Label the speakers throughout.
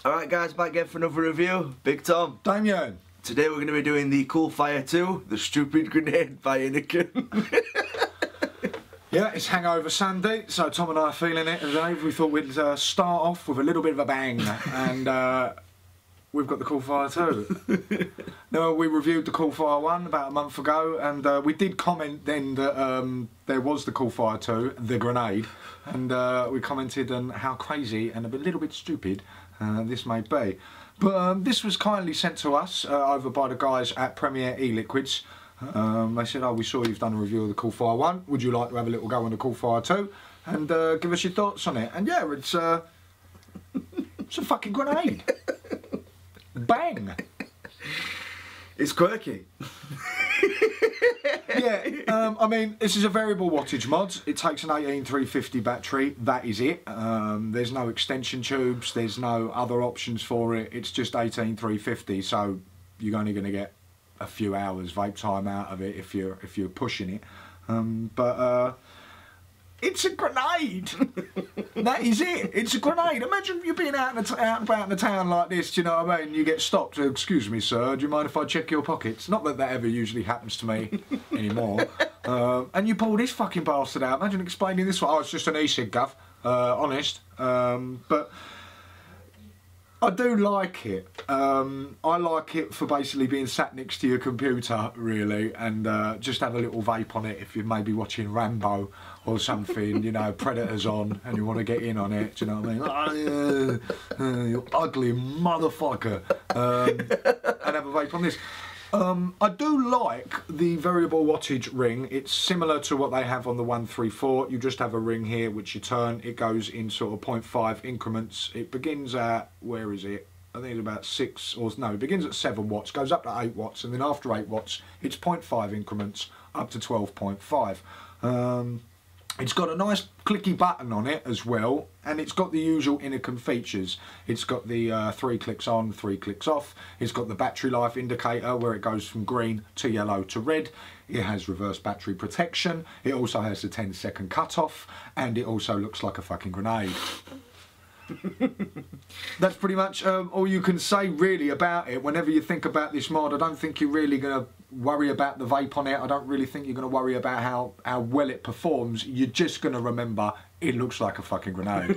Speaker 1: Alright guys, back again for another review. Big Tom.
Speaker 2: Damien.
Speaker 1: Today we're going to be doing the Coolfire 2, the stupid grenade by Innokin.
Speaker 2: Yeah, it's Hangover Sunday, so Tom and I are feeling it today. We thought we'd start off with a little bit of a bang, and we've got the Coolfire 2. Now, we reviewed the Coolfire 1 about a month ago, and we did comment then that there was the Coolfire 2, the grenade, and we commented on how crazy and a little bit stupid this may be. But this was kindly sent to us over by the guys at Premier E-Liquids. They said, oh, we saw you've done a review of the Coolfire 1. Would you like to have a little go on the Coolfire 2? And give us your thoughts on it. And yeah, it's a fucking grenade. Bang!
Speaker 1: It's quirky.
Speaker 2: Yeah, I mean, this is a variable wattage mod. It takes an 18350 battery. That is it. There's no extension tubes. There's no other options for it. It's just 18350. So you're only going to get a few hours vape time out of it if you're pushing it. But it's a grenade. That is it. It's a grenade. Imagine you being out and about in the town like this. Do you know what I mean? You get stopped. Excuse me, sir. Do you mind if I check your pockets? Not that that ever usually happens to me anymore. And you pull this fucking bastard out. Imagine explaining this one. Oh, it's just an e-cig, Gov. Honest. But I do like it. I like it for basically being sat next to your computer, really, and just have a little vape on it if you're maybe watching Rambo or something, you know, Predators on, and you want to get in on it, do you know what I mean? Oh, you ugly motherfucker. And have a vape on this. I do like the variable wattage ring. It's similar to what they have on the 134. You just have a ring here which you turn. It goes in sort of 0.5 increments. It begins at, where is it? I think it's about 6, or no, it begins at 7 watts, goes up to 8 watts, and then after 8 watts, it's 0.5 increments up to 12.5. It's got a nice clicky button on it as well, and it's got the usual Innokin features. It's got the 3 clicks on, 3 clicks off. It's got the battery life indicator where it goes from green to yellow to red. It has reverse battery protection. It also has the 10-second cutoff, and it also looks like a fucking grenade. That's pretty much all you can say really about it. Whenever you think about this mod, I don't think you're really going to worry about the vape on it. I don't really think you're going to worry about how well it performs. You're just going to remember it looks like a fucking grenade.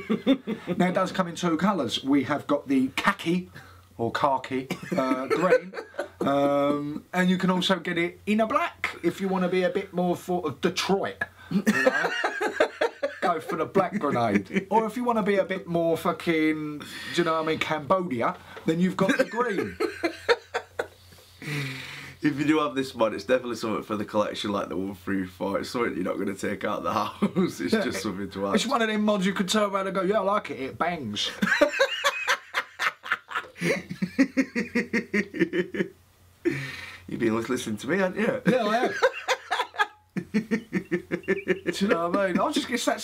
Speaker 2: Now, it does come in 2 colours. We have got the khaki or khaki green, and you can also get it in a black if you want to be a bit more sort of Detroit, you know? Go for the black grenade. Or if you want to be a bit more fucking, do you know what I mean, Cambodia, then you've got the green.
Speaker 1: If you do have this mod, it's definitely something for the collection, like the 134. It's something you're not going to take out of the house. It's just something to have.
Speaker 2: It's one of them mods you could turn around and go, yeah, I like it, it bangs.
Speaker 1: You've been listening to me, haven't you?
Speaker 2: Yeah, I have. Do you know what I mean? It's that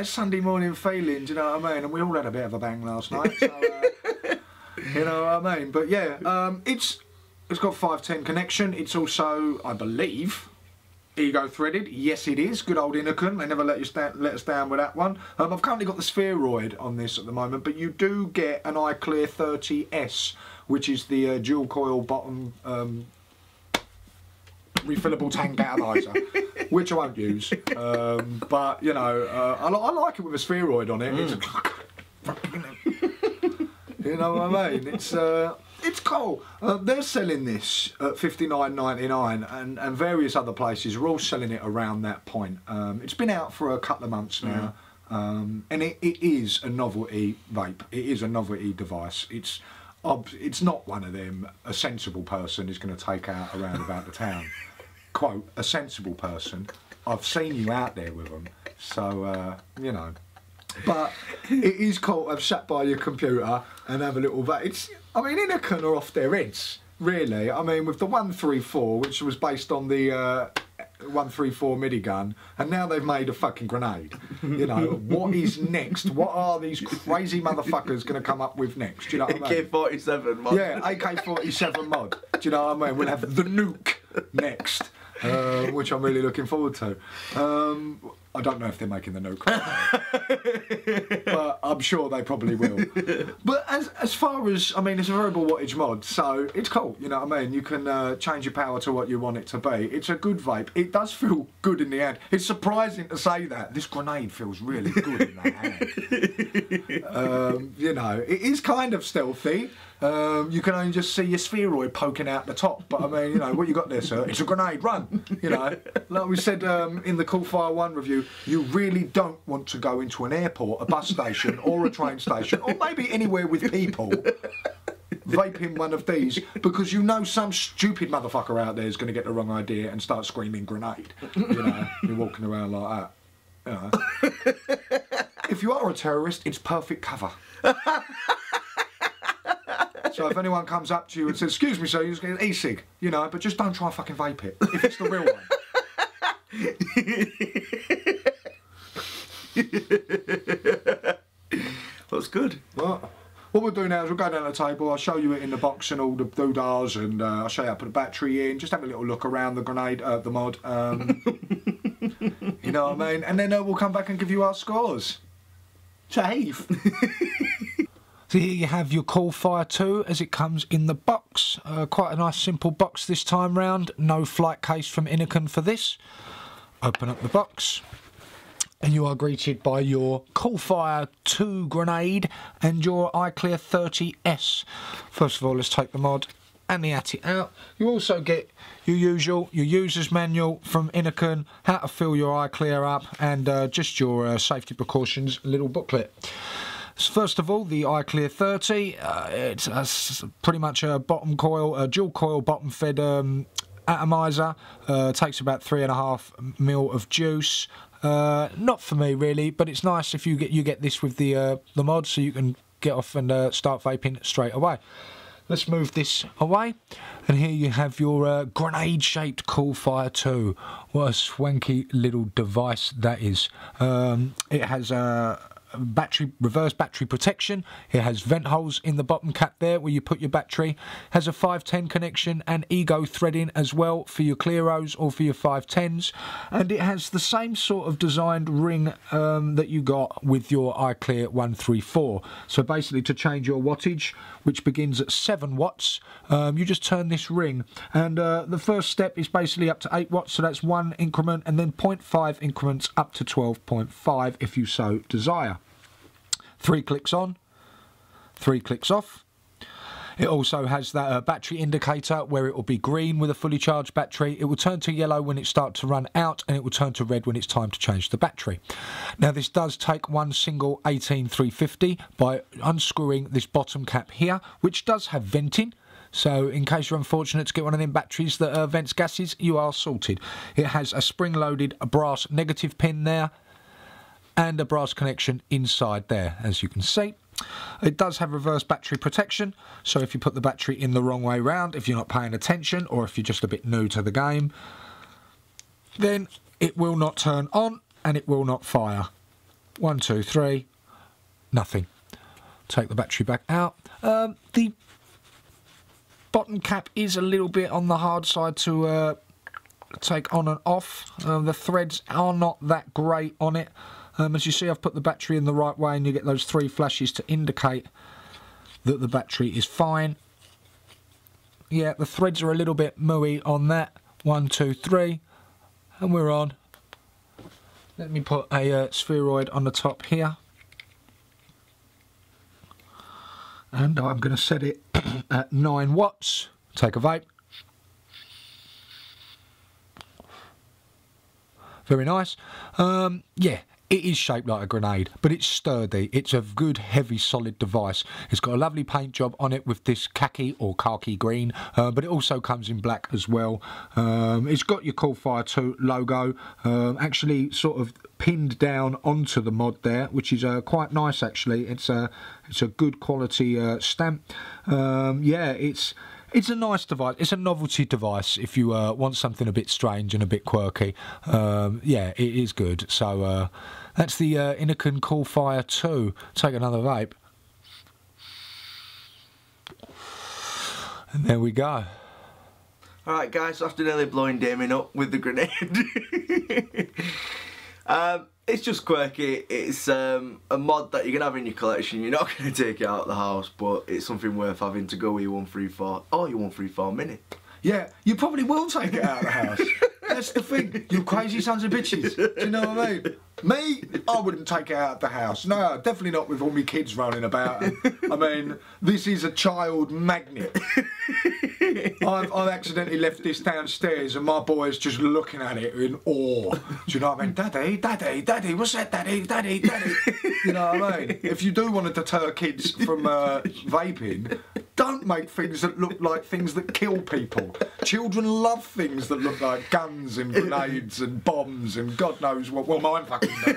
Speaker 2: Sunday morning feeling, do you know what I mean? And we all had a bit of a bang last night, so, you know what I mean? But yeah, it's got 510 connection. It's also, I believe, ego threaded. Yes, it is. Good old Innokin. They never let us down with that one. I've currently got the spheroid on this at the moment, but you do get an iClear 30S, which is the dual coil bottom refillable tank atomizer, which I won't use, but you know, I like it with a spheroid on it. You know what I mean? It's cool. They're selling this at $59.99, and various other places are all selling it around that point. It's been out for a couple of months now, and it is a novelty vape. It is a novelty device. It's not one of them a sensible person is going to take out around about the town. Quote, a sensible person. I've seen you out there with them, so you know. But it is cool to have sat by your computer and have a little vape. I mean, Innokin are off their heads, really. I mean, with the 134, which was based on the 134 midi gun, and now they've made a fucking grenade. You know, what is next? What are these crazy motherfuckers going to come up with next? Do you know what I mean?
Speaker 1: AK-47 mod.
Speaker 2: Yeah, AK-47 mod. Do you know what I mean? We'll have the nuke next, which I'm really looking forward to. I don't know if they're making the nuke, but I'm sure they probably will. But as far as, I mean, it's a variable wattage mod, so it's cool, you know what I mean? You can change your power to what you want it to be. It's a good vape. It does feel good in the hand. It's surprising to say that. This grenade feels really good in that hand. You know, it is kind of stealthy. You can only just see your spheroid poking out the top, but I mean, you know, what you got there, sir? It's a grenade, run! You know, like we said in the Coolfire 1 review, you really don't want to go into an airport, a bus station, or a train station, or maybe anywhere with people, vaping one of these, because you know some stupid motherfucker out there is going to get the wrong idea and start screaming grenade. You know, you're walking around like that. You know. If you are a terrorist, it's perfect cover. So if anyone comes up to you and says, excuse me sir, you're just getting an e-cig, you know, but just don't try and fucking vape it, if it's the real one.
Speaker 1: That's good.
Speaker 2: What we'll do now is we'll go down the table, I'll show you it in the box and all the doodahs, and I'll show you how to put a battery in, just have a little look around the grenade, the mod, you know what I mean, and then we'll come back and give you our scores. Shave. So here you have your Coolfire 2 as it comes in the box. Quite a nice simple box this time round. No flight case from Innokin for this. Open up the box and you are greeted by your Coolfire 2 grenade and your iClear 30S. First of all, let's take the mod and the Atty out. You also get your usual, your user's manual from Innokin, how to fill your iClear up, and just your safety precautions little booklet. So first of all, the iClear 30, it's pretty much a bottom coil, a dual coil bottom fed atomizer. Takes about 3.5 mil of juice. Not for me really, but it's nice if you get this with the mod, so you can get off and start vaping straight away. Let's move this away, and here you have your grenade-shaped Coolfire 2. What a swanky little device that is. It has reverse battery protection. It has vent holes in the bottom cap there where you put your battery. Has a 510 connection and ego threading as well for your Clearos or for your 510s, and it has the same sort of designed ring that you got with your iClear 134. So basically, to change your wattage, which begins at 7 watts, you just turn this ring, and the first step is basically up to 8 watts, so that's 1 increment, and then 0.5 increments up to 12.5 if you so desire. 3 clicks on, 3 clicks off. It also has that battery indicator where it will be green with a fully charged battery. It will turn to yellow when it starts to run out, and it will turn to red when it's time to change the battery. Now this does take one single 18350 by unscrewing this bottom cap here, which does have venting. So in case you're unfortunate to get one of them batteries that vents gases, you are sorted. It has a spring-loaded brass negative pin there, and a brass connection inside there, as you can see. It does have reverse battery protection, so if you put the battery in the wrong way round, if you're not paying attention, or if you're just a bit new to the game, then it will not turn on and it will not fire. 1, 2, 3, nothing. Take the battery back out. The bottom cap is a little bit on the hard side to take on and off. The threads are not that great on it. As you see, I've put the battery in the right way, and you get those 3 flashes to indicate that the battery is fine. Yeah, the threads are a little bit mooey on that. 1, 2, 3, and we're on. Let me put a spheroid on the top here. And I'm going to set it at 9 watts. Take a vape. Very nice. Yeah. It is shaped like a grenade, but it's sturdy. It's a good, heavy, solid device. It's got a lovely paint job on it with this khaki or khaki green, but it also comes in black as well. It's got your Coolfire 2 logo, actually sort of pinned down onto the mod there, which is quite nice actually. It's a good quality stamp. Yeah, It's a nice device. It's a novelty device if you want something a bit strange and a bit quirky. Yeah, it is good. So that's the Innokin Coolfire 2. Take another vape. And there we go.
Speaker 1: Alright guys, after nearly blowing Damien up with the grenade. It's just quirky. It's a mod that you can have in your collection. You're not going to take it out of the house, but it's something worth having to go with your 134 or your 134 Mini.
Speaker 2: Yeah, you probably will take it out of the house. That's the thing, you crazy sons of bitches. Do you know what I mean? Me, I wouldn't take it out of the house. No, definitely not with all my kids running about. I mean, this is a child magnet. I've accidentally left this downstairs and my boy's just looking at it in awe. Do you know what I mean? Daddy, Daddy, Daddy, what's that, Daddy, Daddy, Daddy? You know what I mean? If you do want to deter kids from vaping, don't make things that look like things that kill people. Children love things that look like guns and grenades and bombs and God knows what. Well, mine fucking do.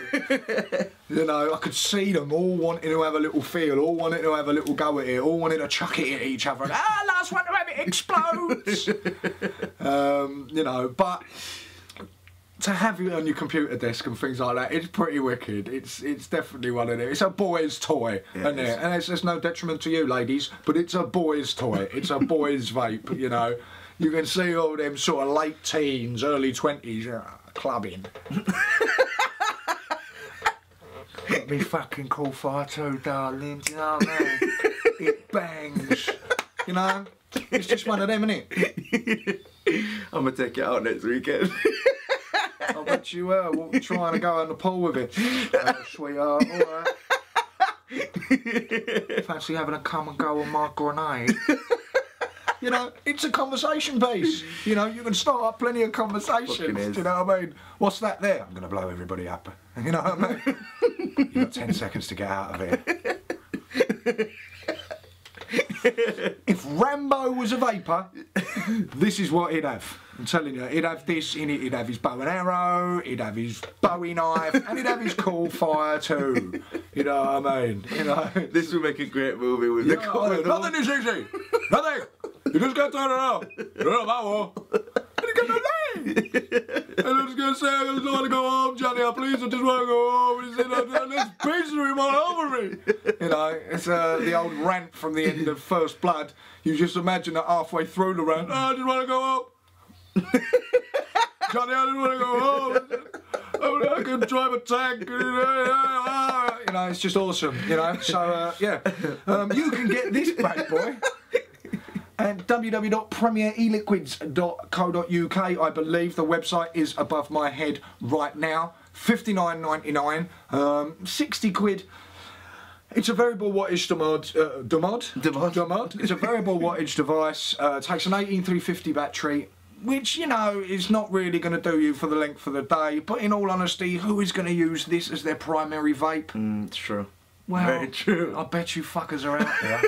Speaker 2: You know, I could see them all wanting to have a little feel, all wanting to have a little go at it, all wanting to chuck it at each other. And, last one to have it explodes. You know, but to have it on your computer desk and things like that, it's pretty wicked. It's definitely one of them. It's a boy's toy, isn't it? And there's no detriment to you, ladies, but it's a boy's toy. It's a boy's vape, you know. You can see all them sort of late teens, early 20s clubbing. Got me fucking Coolfire 2, darling. Do you know what I mean? It bangs. You know? It's just one of them, isn't it?
Speaker 1: I'm going to take it out next weekend.
Speaker 2: I bet you will. We'll be trying to go on the pool with it. Sweetheart, alright. Fancy having a come and go on my grenade? You know, it's a conversation piece. You know, you can start up plenty of conversations. Do you know what I mean? What's that there? I'm going to blow everybody up. You know what I mean? You've got 10 seconds to get out of here. If Rambo was a vapor, this is what he'd have. I'm telling you, he'd have this in it, he'd have his bow and arrow, he'd have his Bowie knife, and he'd have his Coolfire too. You know what I mean? You know,
Speaker 1: this would make a great movie with the Coolfire.
Speaker 2: Nothing is easy. Nothing. You just got to turn it on. You know that one. And you got no name. And I'm just going to say, I just want to go home, Johnny. Please, I just want to go home. And he said, there's pieces of him all over me. You know, it's the old rant from the end of First Blood. You just imagine that halfway through the rant, I just want to go home. Johnny, I just want to go home. I can drive a tank. You know, it's just awesome. You know, so yeah, you can get this bad boy at www.premiereliquids.co.uk. I believe the website is above my head right now. £59.99, 60 quid. It's a variable wattage It's a variable wattage device. Takes an 18350 battery, which, you know, is not really going to do you for the length of the day. But in all honesty, who is going to use this as their primary vape?
Speaker 1: It's true.
Speaker 2: Well,
Speaker 1: very true.
Speaker 2: I bet you fuckers are out there.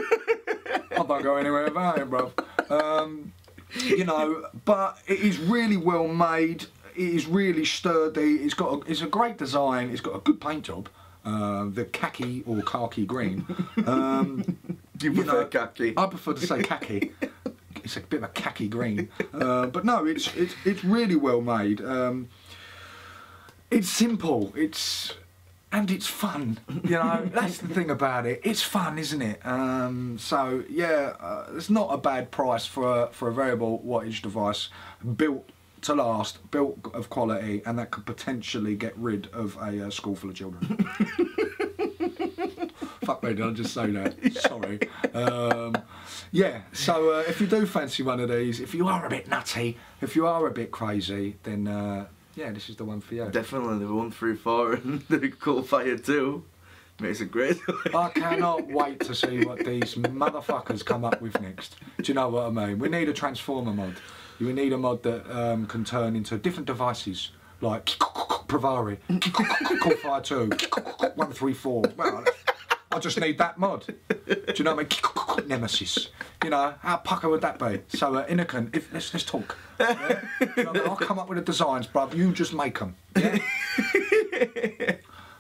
Speaker 2: I don't go anywhere about it, bruv. You know, but it is really well made. It is really sturdy. It's a great design. It's got a good paint job. The khaki or khaki green.
Speaker 1: You prefer khaki?
Speaker 2: I prefer to say khaki. It's a bit of a khaki green. But no, it's really well made. It's simple. And it's fun, you know. That's the thing about it. It's fun, isn't it? So yeah, it's not a bad price for a variable wattage device built to last, built of quality, and that could potentially get rid of a school full of children. Fuck me, did I just say that? Yeah. Sorry. Yeah. So if you do fancy one of these, if you are a bit nutty, if you are a bit crazy, then. Yeah, this is the one for you. Definitely
Speaker 1: the 134 and the Coolfire 2 makes a great
Speaker 2: I cannot wait to see what these motherfuckers come up with next. Do you know what I mean? We need a transformer mod. We need a mod that can turn into different devices, like Pravari, Coolfire 2, 134. Well, I just need that mod. Do you know what I mean? Nemesis. You know, how pucker would that be? So, Innokin, let's talk. Yeah? You know what I mean? I'll come up with the designs, bruv. You just make them. Yeah?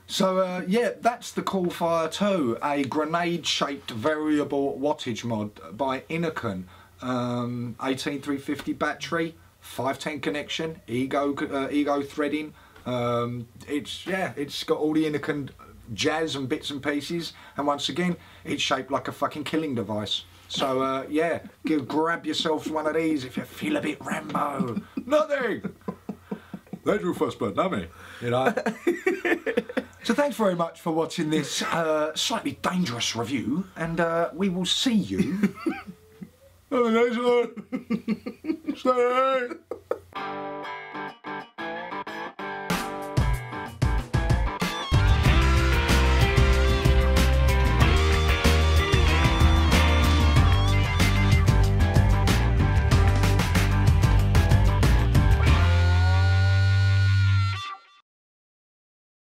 Speaker 2: So, yeah, that's the Coolfire 2, a grenade-shaped variable wattage mod by Innokin. 18350 battery, 510 connection, ego threading. It's got all the Innokin jazz and bits and pieces, and once again, it's shaped like a fucking killing device. So yeah, grab yourselves one of these if you feel a bit Rambo. Nothing. They drew first blood, not me. You know. So thanks very much for watching this slightly dangerous review, and we will see you on the next one. Stay.